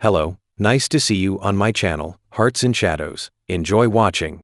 Hello, nice to see you on my channel, Hearts and Shadows. Enjoy watching.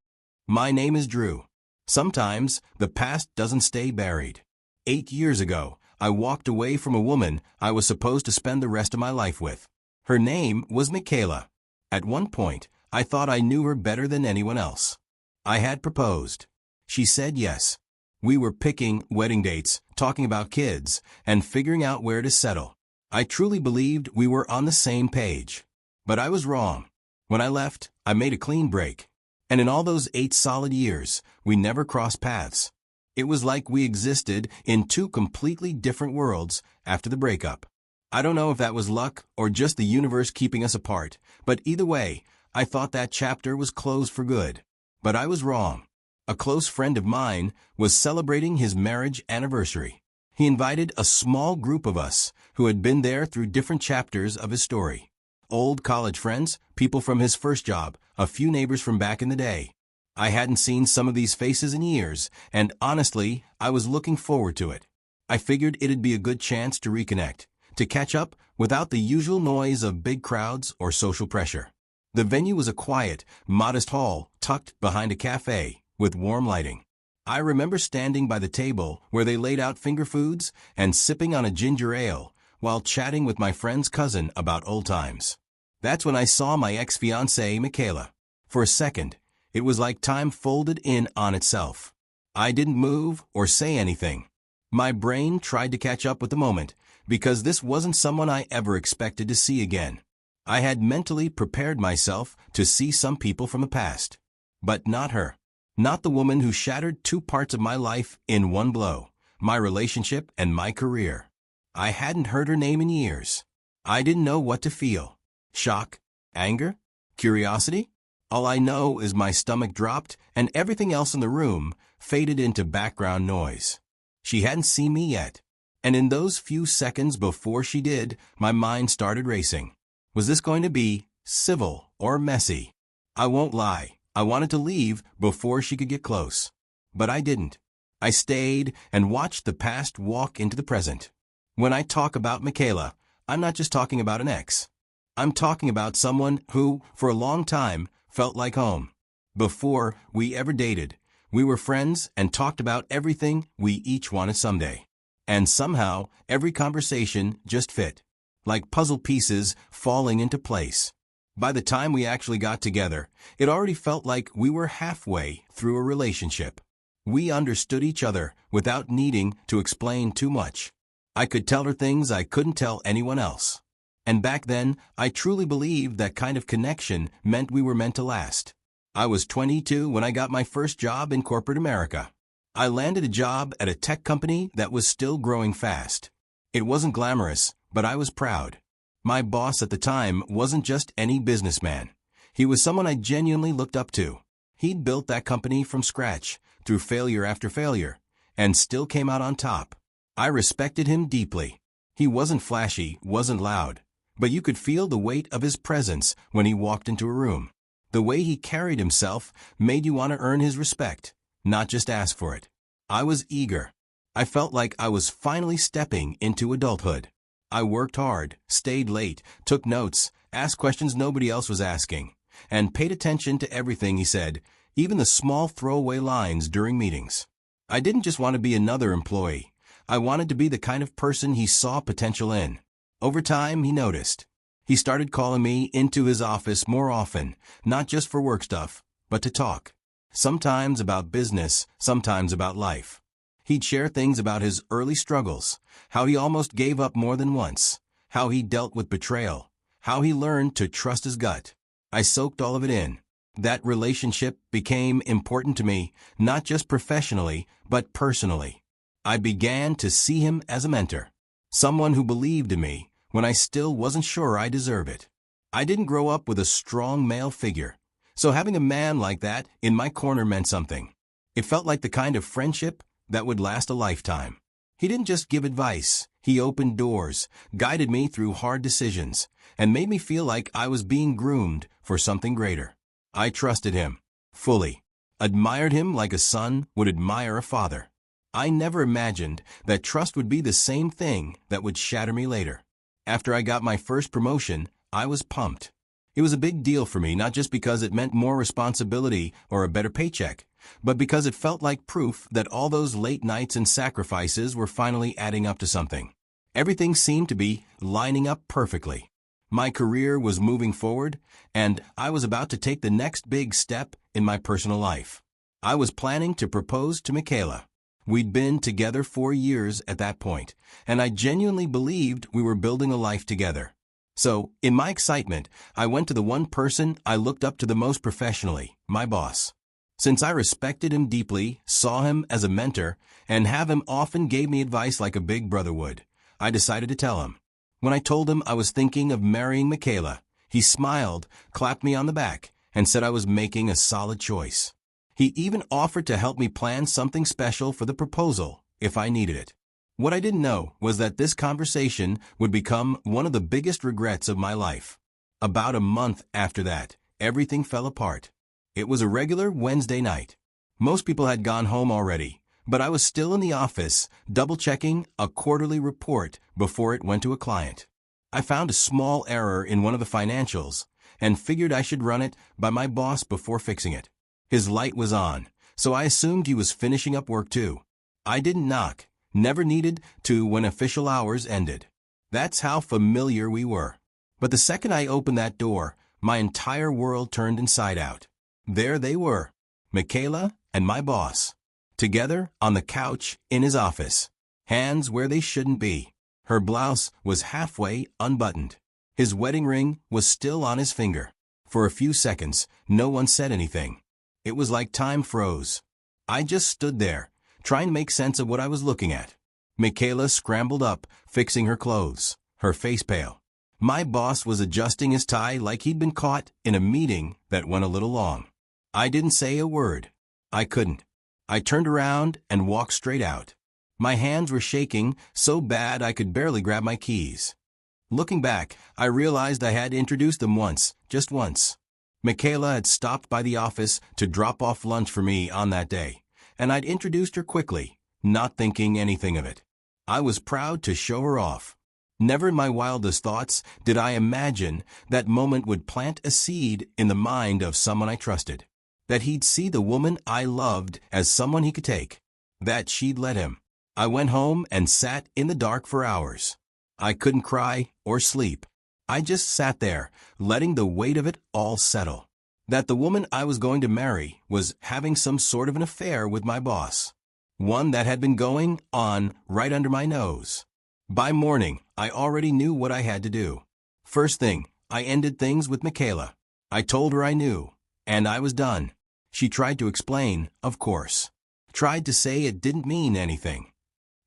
My name is Drew. Sometimes, the past doesn't stay buried. 8 years ago, I walked away from a woman I was supposed to spend the rest of my life with. Her name was Michaela. At one point, I thought I knew her better than anyone else. I had proposed. She said yes. We were picking wedding dates, talking about kids, and figuring out where to settle. I truly believed we were on the same page. But I was wrong. When I left, I made a clean break. And in all those 8 solid years, we never crossed paths. It was like we existed in 2 completely different worlds after the breakup. I don't know if that was luck or just the universe keeping us apart, but either way, I thought that chapter was closed for good. But I was wrong. A close friend of mine was celebrating his marriage anniversary. He invited a small group of us who had been there through different chapters of his story. Old college friends, people from his first job, a few neighbors from back in the day. I hadn't seen some of these faces in years, and honestly, I was looking forward to it. I figured it'd be a good chance to reconnect, to catch up without the usual noise of big crowds or social pressure. The venue was a quiet, modest hall tucked behind a cafe with warm lighting. I remember standing by the table where they laid out finger foods and sipping on a ginger ale while chatting with my friend's cousin about old times. That's when I saw my ex-fiancée, Michaela. For a second, it was like time folded in on itself. I didn't move or say anything. My brain tried to catch up with the moment because this wasn't someone I ever expected to see again. I had mentally prepared myself to see some people from the past, but not her. Not the woman who shattered 2 parts of my life in one blow, my relationship and my career. I hadn't heard her name in years. I didn't know what to feel. Shock? Anger? Curiosity? All I know is my stomach dropped and everything else in the room faded into background noise. She hadn't seen me yet. And in those few seconds before she did, my mind started racing. Was this going to be civil or messy? I won't lie. I wanted to leave before she could get close. But I didn't. I stayed and watched the past walk into the present. When I talk about Michaela, I'm not just talking about an ex. I'm talking about someone who, for a long time, felt like home. Before we ever dated, we were friends and talked about everything we each wanted someday. And somehow, every conversation just fit, like puzzle pieces falling into place. By the time we actually got together, it already felt like we were halfway through a relationship. We understood each other without needing to explain too much. I could tell her things I couldn't tell anyone else. And back then, I truly believed that kind of connection meant we were meant to last. I was 22 when I got my first job in corporate America. I landed a job at a tech company that was still growing fast. It wasn't glamorous, but I was proud. My boss at the time wasn't just any businessman. He was someone I genuinely looked up to. He'd built that company from scratch, through failure after failure, and still came out on top. I respected him deeply. He wasn't flashy, wasn't loud, but you could feel the weight of his presence when he walked into a room. The way he carried himself made you want to earn his respect, not just ask for it. I was eager. I felt like I was finally stepping into adulthood. I worked hard, stayed late, took notes, asked questions nobody else was asking, and paid attention to everything he said, even the small throwaway lines during meetings. I didn't just want to be another employee. I wanted to be the kind of person he saw potential in. Over time, he noticed. He started calling me into his office more often, not just for work stuff, but to talk. Sometimes about business, sometimes about life. He'd share things about his early struggles, how he almost gave up more than once, how he dealt with betrayal, how he learned to trust his gut. I soaked all of it in. That relationship became important to me, not just professionally, but personally. I began to see him as a mentor, someone who believed in me when I still wasn't sure I deserved it. I didn't grow up with a strong male figure, so having a man like that in my corner meant something. It felt like the kind of friendship that would last a lifetime. He didn't just give advice. He opened doors, guided me through hard decisions, and made me feel like I was being groomed for something greater. I trusted him, fully, admired him like a son would admire a father. I never imagined that trust would be the same thing that would shatter me later. After I got my first promotion, I was pumped. It was a big deal for me, not just because it meant more responsibility or a better paycheck, but because it felt like proof that all those late nights and sacrifices were finally adding up to something. Everything seemed to be lining up perfectly. My career was moving forward, and I was about to take the next big step in my personal life. I was planning to propose to Michaela. We'd been together 4 years at that point, and I genuinely believed we were building a life together. So, in my excitement, I went to the one person I looked up to the most professionally, my boss. Since I respected him deeply, saw him as a mentor, and have him often gave me advice like a big brother would, I decided to tell him. When I told him I was thinking of marrying Michaela, he smiled, clapped me on the back, and said I was making a solid choice. He even offered to help me plan something special for the proposal, if I needed it. What I didn't know was that this conversation would become one of the biggest regrets of my life. About a month after that, everything fell apart. It was a regular Wednesday night. Most people had gone home already, but I was still in the office, double-checking a quarterly report before it went to a client. I found a small error in one of the financials and figured I should run it by my boss before fixing it. His light was on, so I assumed he was finishing up work too. I didn't knock, never needed to when official hours ended. That's how familiar we were. But the second I opened that door, my entire world turned inside out. There they were, Michaela and my boss, together on the couch in his office, hands where they shouldn't be. Her blouse was halfway unbuttoned. His wedding ring was still on his finger. For a few seconds, no one said anything. It was like time froze. I just stood there, trying to make sense of what I was looking at. Michaela scrambled up, fixing her clothes, her face pale. My boss was adjusting his tie like he'd been caught in a meeting that went a little long. I didn't say a word. I couldn't. I turned around and walked straight out. My hands were shaking so bad I could barely grab my keys. Looking back, I realized I had introduced them once, just once. Michaela had stopped by the office to drop off lunch for me on that day, and I'd introduced her quickly, not thinking anything of it. I was proud to show her off. Never in my wildest thoughts did I imagine that moment would plant a seed in the mind of someone I trusted, that he'd see the woman I loved as someone he could take, that she'd let him. I went home and sat in the dark for hours. I couldn't cry or sleep. I just sat there, letting the weight of it all settle. That the woman I was going to marry was having some sort of an affair with my boss. One that had been going on right under my nose. By morning, I already knew what I had to do. First thing, I ended things with Michaela. I told her I knew, and I was done. She tried to explain, of course. Tried to say it didn't mean anything.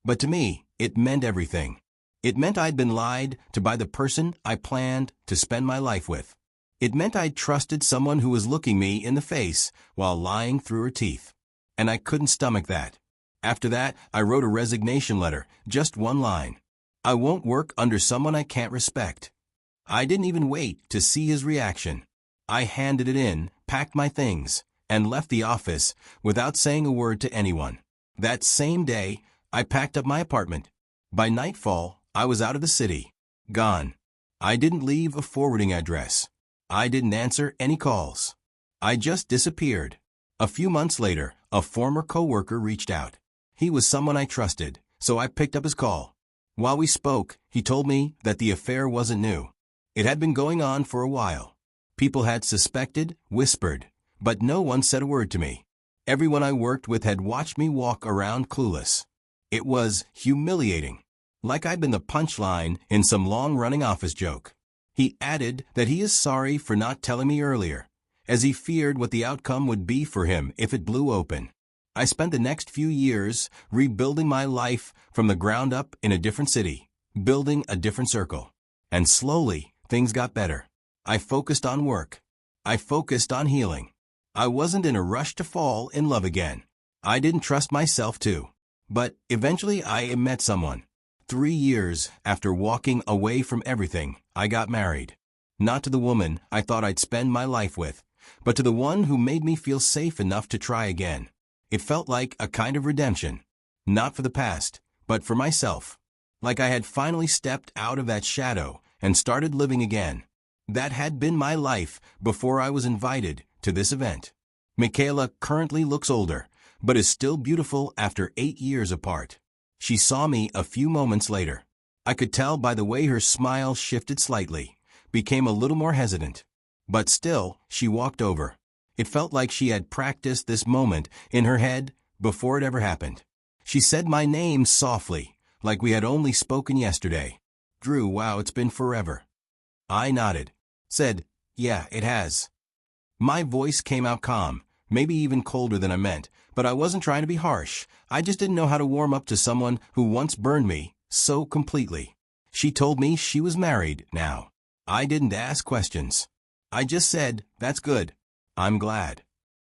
But to me, it meant everything. It meant I'd been lied to by the person I planned to spend my life with. It meant I'd trusted someone who was looking me in the face while lying through her teeth. And I couldn't stomach that. After that, I wrote a resignation letter, just one line. I won't work under someone I can't respect. I didn't even wait to see his reaction. I handed it in, packed my things, and left the office without saying a word to anyone. That same day, I packed up my apartment. By nightfall, I was out of the city, gone. I didn't leave a forwarding address. I didn't answer any calls. I just disappeared. A few months later, a former coworker reached out. He was someone I trusted, so I picked up his call. While we spoke, he told me that the affair wasn't new. It had been going on for a while. People had suspected, whispered, but no one said a word to me. Everyone I worked with had watched me walk around clueless. It was humiliating. Like I'd been the punchline in some long-running office joke. He added that he is sorry for not telling me earlier, as he feared what the outcome would be for him if it blew open. I spent the next few years rebuilding my life from the ground up in a different city, building a different circle. And slowly, things got better. I focused on work. I focused on healing. I wasn't in a rush to fall in love again. I didn't trust myself to. But eventually I met someone. 3 years after walking away from everything, I got married. Not to the woman I thought I'd spend my life with, but to the one who made me feel safe enough to try again. It felt like a kind of redemption. Not for the past, but for myself. Like I had finally stepped out of that shadow and started living again. That had been my life before I was invited to this event. Michaela currently looks older, but is still beautiful after 8 years apart. She saw me a few moments later. I could tell by the way her smile shifted slightly, became a little more hesitant. But still, she walked over. It felt like she had practiced this moment in her head before it ever happened. She said my name softly, like we had only spoken yesterday. Drew, wow, it's been forever. I nodded. Said, yeah, it has. My voice came out calm, maybe even colder than I meant, but I wasn't trying to be harsh. I just didn't know how to warm up to someone who once burned me so completely. She told me she was married now. I didn't ask questions. I just said, that's good. I'm glad.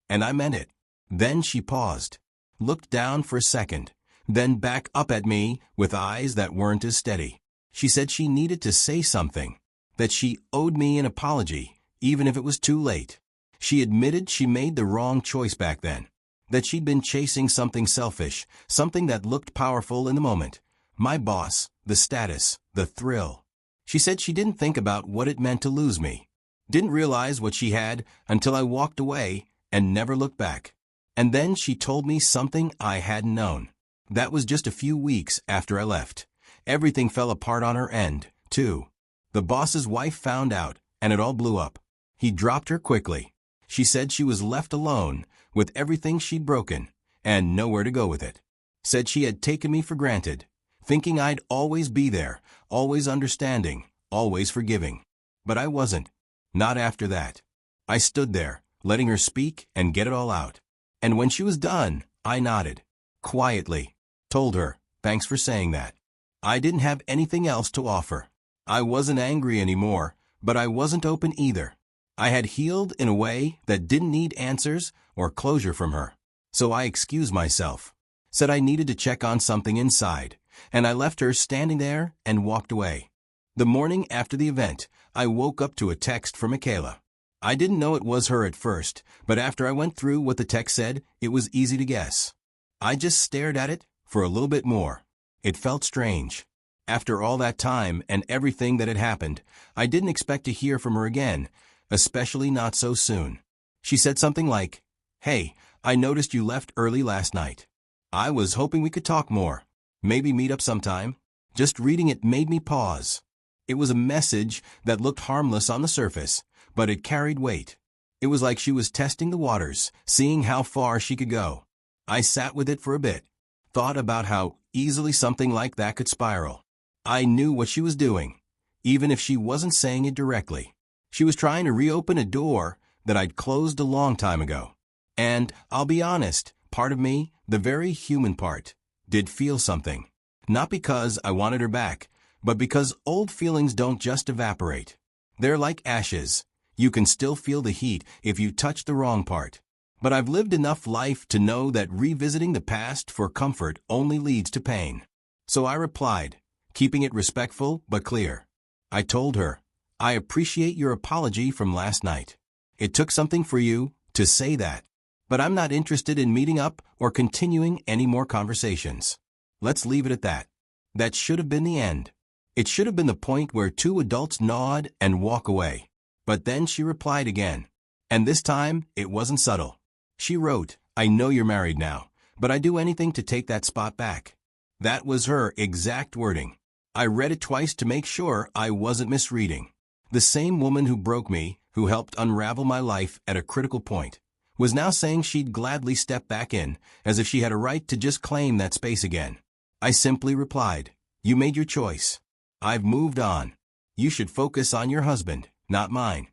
And I meant it. Then she paused, looked down for a second, then back up at me with eyes that weren't as steady. She said she needed to say something, that she owed me an apology, even if it was too late. She admitted she made the wrong choice back then, that she'd been chasing something selfish, something that looked powerful in the moment. My boss, the status, the thrill. She said she didn't think about what it meant to lose me. Didn't realize what she had until I walked away and never looked back. And then she told me something I hadn't known. That was just a few weeks after I left. Everything fell apart on her end, too. The boss's wife found out, and it all blew up. He dropped her quickly. She said she was left alone with everything she'd broken and nowhere to go with it. Said she had taken me for granted, thinking I'd always be there, always understanding, always forgiving. But I wasn't. Not after that. I stood there, letting her speak and get it all out. And when she was done, I nodded. Quietly. Told her, thanks for saying that. I didn't have anything else to offer. I wasn't angry anymore, but I wasn't open either. I had healed in a way that didn't need answers or closure from her. So I excused myself. Said I needed to check on something inside, and I left her standing there and walked away. The morning after the event, I woke up to a text from Michaela. I didn't know it was her at first, but after I went through what the text said, it was easy to guess. I just stared at it for a little bit more. It felt strange. After all that time and everything that had happened, I didn't expect to hear from her again, especially not so soon. She said something like, "Hey, I noticed you left early last night. I was hoping we could talk more. Maybe meet up sometime." Just reading it made me pause. It was a message that looked harmless on the surface, but it carried weight. It was like she was testing the waters, seeing how far she could go. I sat with it for a bit, thought about how easily something like that could spiral. I knew what she was doing, even if she wasn't saying it directly. She was trying to reopen a door that I'd closed a long time ago. And, I'll be honest, part of me, the very human part, did feel something. Not because I wanted her back, but because old feelings don't just evaporate. They're like ashes. You can still feel the heat if you touch the wrong part. But I've lived enough life to know that revisiting the past for comfort only leads to pain. So I replied, keeping it respectful but clear. I told her, "I appreciate your apology from last night. It took something for you to say that. But I'm not interested in meeting up or continuing any more conversations. Let's leave it at that." That should have been the end. It should have been the point where two adults nod and walk away. But then she replied again. And this time, it wasn't subtle. She wrote, "I know you're married now, but I'd do anything to take that spot back." That was her exact wording. I read it twice to make sure I wasn't misreading. The same woman who broke me, who helped unravel my life at a critical point, was now saying she'd gladly step back in, as if she had a right to just claim that space again. I simply replied, "You made your choice. I've moved on. You should focus on your husband, not mine."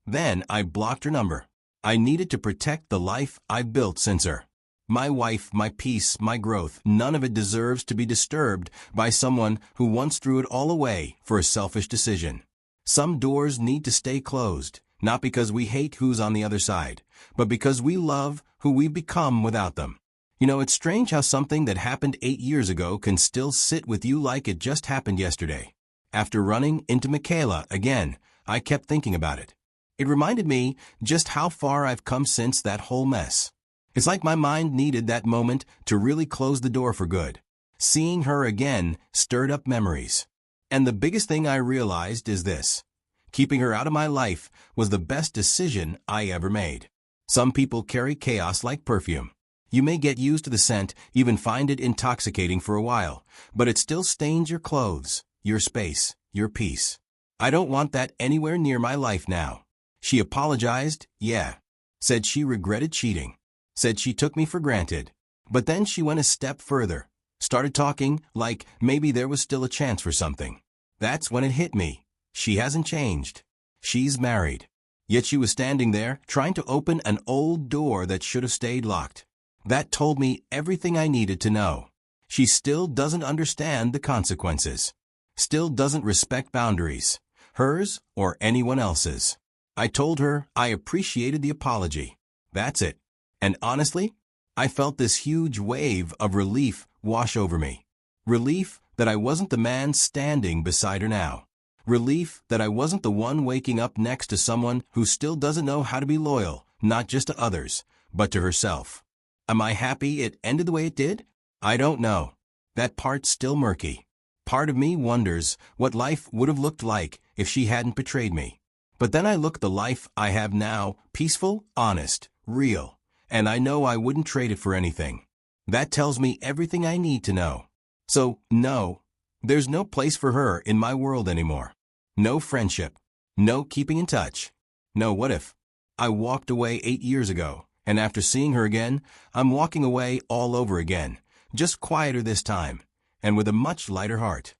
Then I blocked her number. I needed to protect the life I've built since her. My wife, my peace, my growth, none of it deserves to be disturbed by someone who once threw it all away for a selfish decision. Some doors need to stay closed, not because we hate who's on the other side, but because we love who we've become without them. You know, it's strange how something that happened 8 years ago can still sit with you like it just happened yesterday. After running into Michaela again, I kept thinking about it. It reminded me just how far I've come since that whole mess. It's like my mind needed that moment to really close the door for good. Seeing her again stirred up memories. And the biggest thing I realized is this. Keeping her out of my life was the best decision I ever made. Some people carry chaos like perfume. You may get used to the scent, even find it intoxicating for a while, but it still stains your clothes, your space, your peace. I don't want that anywhere near my life now. She apologized, yeah. Said she regretted cheating. Said she took me for granted. But then she went a step further. Started talking like maybe there was still a chance for something. That's when it hit me. She hasn't changed. She's married. Yet she was standing there trying to open an old door that should have stayed locked. That told me everything I needed to know. She still doesn't understand the consequences. Still doesn't respect boundaries, hers or anyone else's. I told her I appreciated the apology. That's it. And honestly, I felt this huge wave of relief wash over me. Relief that I wasn't the man standing beside her now. Relief that I wasn't the one waking up next to someone who still doesn't know how to be loyal, not just to others, but to herself. Am I happy it ended the way it did? I don't know. That part's still murky. Part of me wonders what life would have looked like if she hadn't betrayed me. But then I look at the life I have now, peaceful, honest, real, and I know I wouldn't trade it for anything. That tells me everything I need to know. So, no, there's no place for her in my world anymore. No friendship. No keeping in touch. No what if. I walked away 8 years ago, and after seeing her again, I'm walking away all over again, just quieter this time, and with a much lighter heart.